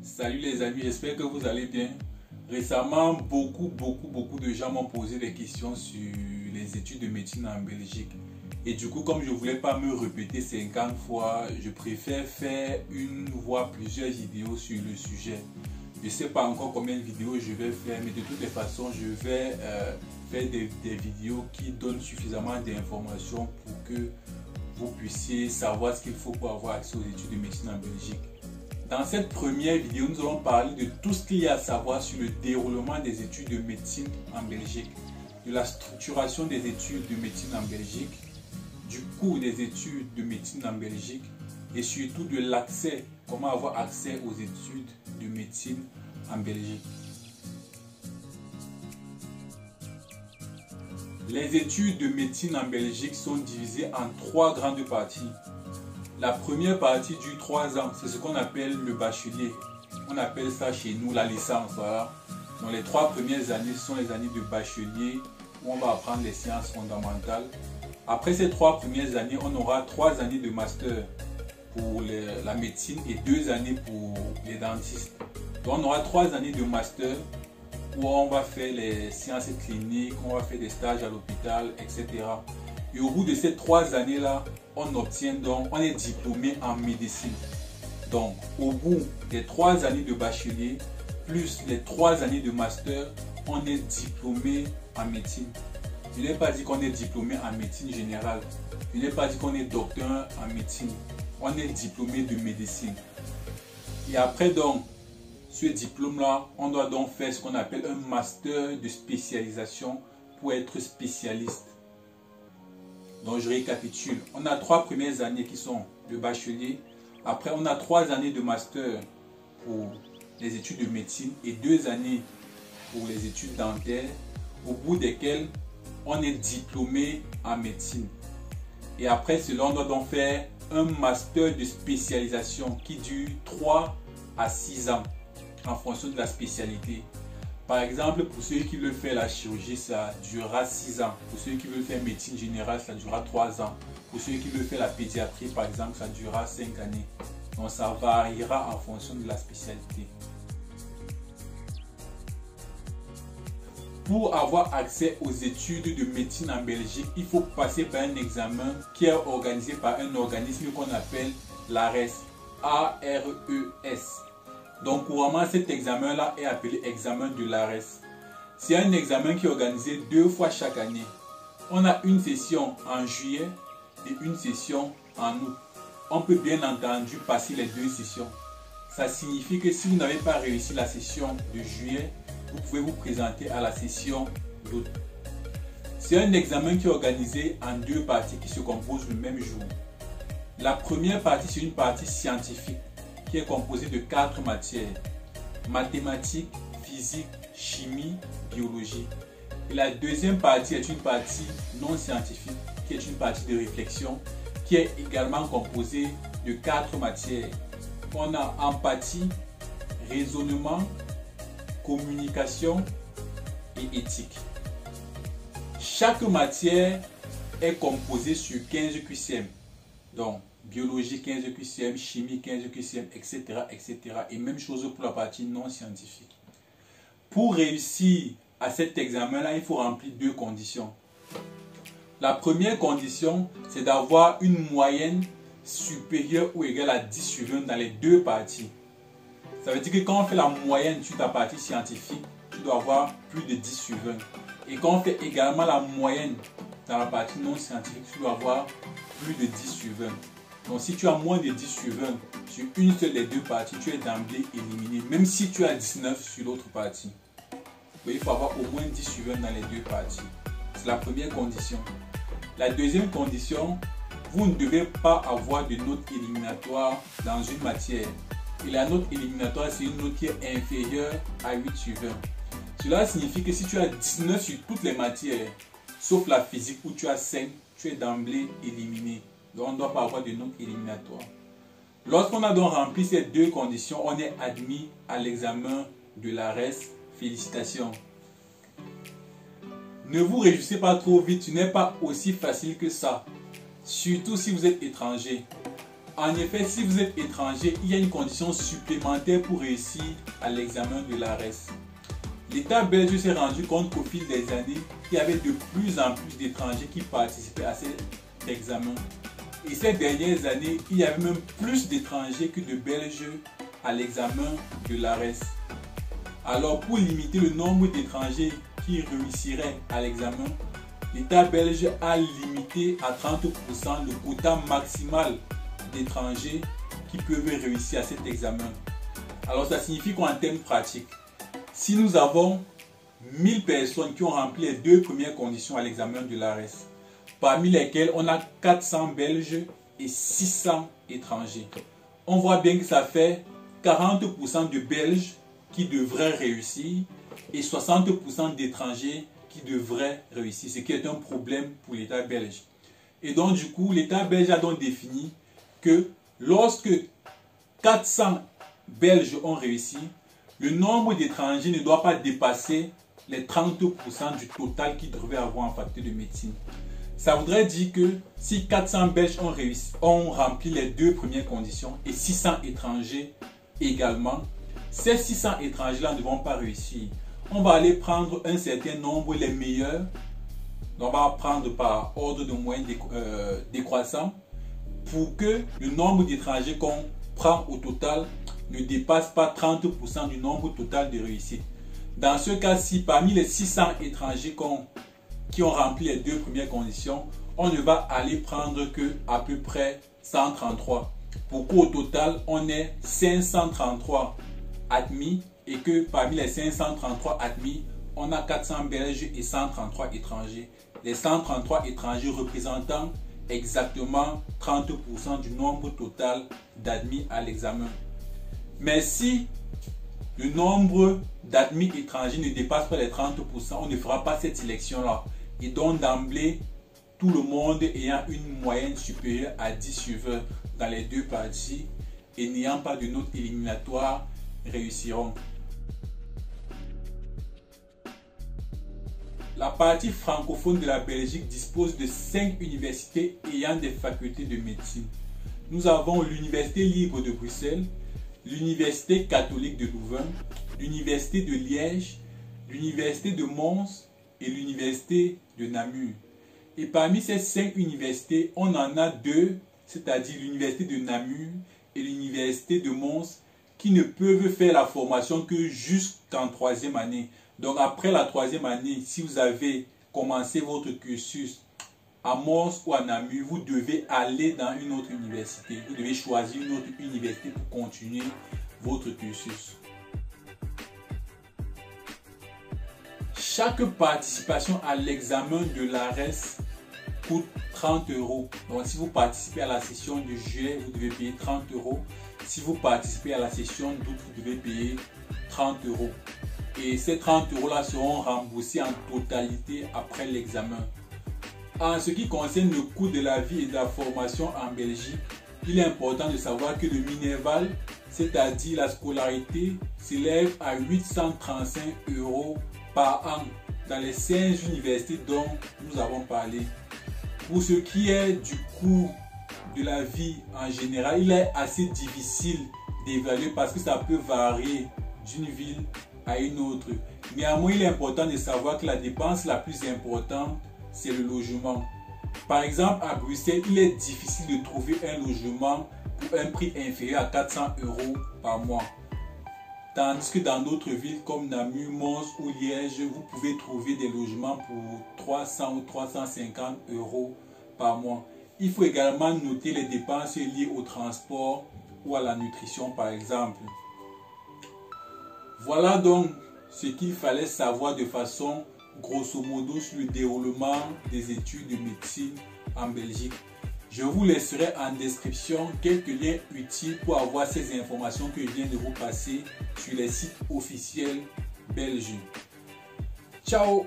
Salut les amis, j'espère que vous allez bien. Récemment, beaucoup de gens m'ont posé des questions sur les études de médecine en Belgique. Et du coup, comme je ne voulais pas me répéter 50 fois, je préfère faire une voire plusieurs vidéos sur le sujet. Je ne sais pas encore combien de vidéos je vais faire, mais de toutes les façons, je vais faire des vidéos qui donnent suffisamment d'informations pour que vous puissiez savoir ce qu'il faut pour avoir accès aux études de médecine en Belgique. Dans cette première vidéo, nous allons parler de tout ce qu'il y a à savoir sur le déroulement des études de médecine en Belgique, de la structuration des études de médecine en Belgique, du cours des études de médecine en Belgique et surtout de l'accès, comment avoir accès aux études de médecine en Belgique. Les études de médecine en Belgique sont divisées en trois grandes parties. La première partie dure 3 ans, c'est ce qu'on appelle le bachelier. On appelle ça chez nous la licence. Voilà. Donc les 3 premières années sont les années de bachelier où on va apprendre les sciences fondamentales. Après ces 3 premières années, on aura 3 années de master pour la médecine et 2 années pour les dentistes. Donc on aura 3 années de master où on va faire les sciences cliniques, on va faire des stages à l'hôpital, etc. Et au bout de ces 3 années-là, on est diplômé en médecine. Donc, au bout des 3 années de bachelier, plus les 3 années de master, on est diplômé en médecine. Je n'ai pas dit qu'on est diplômé en médecine générale. Je n'ai pas dit qu'on est docteur en médecine. On est diplômé de médecine. Et après donc, ce diplôme-là, on doit donc faire ce qu'on appelle un master de spécialisation pour être spécialiste. Donc je récapitule, on a 3 premières années qui sont le bachelier, après on a 3 années de master pour les études de médecine et 2 années pour les études dentaires, au bout desquelles on est diplômé en médecine. Et après cela, on doit donc faire un master de spécialisation qui dure 3 à 6 ans en fonction de la spécialité. Par exemple, pour ceux qui veulent faire la chirurgie, ça durera 6 ans. Pour ceux qui veulent faire médecine générale, ça durera 3 ans. Pour ceux qui veulent faire la pédiatrie, par exemple, ça durera 5 années. Donc ça variera en fonction de la spécialité. Pour avoir accès aux études de médecine en Belgique, il faut passer par un examen qui est organisé par un organisme qu'on appelle l'ARES. A-R-E-S. Donc couramment cet examen-là est appelé examen de l'ARES. C'est un examen qui est organisé 2 fois chaque année. On a une session en juillet et une session en août. On peut bien entendu passer les 2 sessions. Ça signifie que si vous n'avez pas réussi la session de juillet, vous pouvez vous présenter à la session d'août. C'est un examen qui est organisé en 2 parties qui se composent le même jour. La première partie, c'est une partie scientifique qui est composé de 4 matières: mathématiques, physique, chimie, biologie. Et la deuxième partie est une partie non scientifique, qui est une partie de réflexion, qui est également composée de 4 matières. On a empathie, raisonnement, communication et éthique. Chaque matière est composée sur 15 QCM. Donc, biologie 15 QCM, chimie 15 QCM, etc., etc. Et même chose pour la partie non scientifique. Pour réussir à cet examen-là, il faut remplir 2 conditions. La première condition, c'est d'avoir une moyenne supérieure ou égale à 10 sur 20 dans les 2 parties. Ça veut dire que quand on fait la moyenne sur ta partie scientifique, tu dois avoir plus de 10 sur 20. Et quand on fait également la moyenne dans la partie non scientifique, tu dois avoir plus de 10 sur 20. Donc si tu as moins de 10 sur 20 sur une seule des 2 parties, tu es d'emblée éliminé, même si tu as 19 sur l'autre partie. Donc, il faut avoir au moins 10 sur 20 dans les 2 parties. C'est la première condition. La deuxième condition, vous ne devez pas avoir de note éliminatoire dans une matière. Et la note éliminatoire, c'est une note qui est inférieure à 8 sur 20. Cela signifie que si tu as 19 sur toutes les matières, sauf la physique où tu as 5, tu es d'emblée éliminé. Donc on ne doit pas avoir de notes éliminatoires. Lorsqu'on a donc rempli ces 2 conditions, on est admis à l'examen de l'ARES. Félicitations. Ne vous réjouissez pas trop vite, ce n'est pas aussi facile que ça. Surtout si vous êtes étranger. En effet, si vous êtes étranger, il y a une condition supplémentaire pour réussir à l'examen de l'ARES. L'État belge s'est rendu compte qu'au fil des années, il y avait de plus en plus d'étrangers qui participaient à cet examen. Et ces dernières années, il y avait même plus d'étrangers que de Belges à l'examen de l'ARES. Alors pour limiter le nombre d'étrangers qui réussiraient à l'examen, l'État belge a limité à 30% le quota maximal d'étrangers qui peuvent réussir à cet examen. Alors ça signifie qu'en termes pratiques, si nous avons 1000 personnes qui ont rempli les 2 premières conditions à l'examen de l'ARES, parmi lesquelles on a 400 Belges et 600 étrangers, on voit bien que ça fait 40% de Belges qui devraient réussir et 60% d'étrangers qui devraient réussir, ce qui est un problème pour l'État belge. Et donc du coup, l'État belge a donc défini que lorsque 400 Belges ont réussi, le nombre d'étrangers ne doit pas dépasser les 30% du total qu'ils devaient avoir en faculté de médecine. Ça voudrait dire que si 400 Belges ont rempli les 2 premières conditions et 600 étrangers également, ces 600 étrangers-là ne vont pas réussir. On va aller prendre un certain nombre, les meilleurs. On va prendre par ordre de moyenne décroissant pour que le nombre d'étrangers qu'on prend au total ne dépasse pas 30% du nombre total de réussites. Dans ce cas-ci, parmi les 600 étrangers qui ont rempli les 2 premières conditions, on ne va aller prendre que à peu près 133. Pour qu'au total, on ait 533 admis et que parmi les 533 admis, on a 400 Belges et 133 étrangers. Les 133 étrangers représentant exactement 30% du nombre total d'admis à l'examen. Mais si le nombre d'admis étrangers ne dépasse pas les 30%, on ne fera pas cette sélection-là. Et donc d'emblée, tout le monde ayant une moyenne supérieure à 10 suiveurs dans les 2 parties et n'ayant pas de notes éliminatoires réussiront. La partie francophone de la Belgique dispose de 5 universités ayant des facultés de médecine. Nous avons l'Université libre de Bruxelles, l'Université catholique de Louvain, l'Université de Liège, l'Université de Mons et l'Université de Namur. Et parmi ces 5 universités, on en a 2, c'est-à-dire l'Université de Namur et l'Université de Mons, qui ne peuvent faire la formation que jusqu'en 3e année. Donc après la 3e année, si vous avez commencé votre cursus à Mons ou à Namur, vous devez aller dans une autre université. Vous devez choisir une autre université pour continuer votre cursus. Chaque participation à l'examen de l'ARES coûte 30 €. Donc si vous participez à la session de juillet, vous devez payer 30 €. Si vous participez à la session d'août, vous devez payer 30 €. Et ces 30 € là seront remboursés en totalité après l'examen. En ce qui concerne le coût de la vie et de la formation en Belgique, il est important de savoir que le Minerval, c'est-à-dire la scolarité, s'élève à 835 € par an dans les 5 universités dont nous avons parlé. Pour ce qui est du coût de la vie en général, il est assez difficile d'évaluer parce que ça peut varier d'une ville à une autre. Néanmoins, il est important de savoir que la dépense la plus importante, c'est le logement. Par exemple, à Bruxelles, il est difficile de trouver un logement pour un prix inférieur à 400 € par mois. Tandis que dans d'autres villes comme Namur, Mons ou Liège, vous pouvez trouver des logements pour 300 ou 350 € par mois. Il faut également noter les dépenses liées au transport ou à la nutrition par exemple. Voilà donc ce qu'il fallait savoir de façon grosso modo sur le déroulement des études de médecine en Belgique. Je vous laisserai en description quelques liens utiles pour avoir ces informations que je viens de vous passer sur les sites officiels belges. Ciao!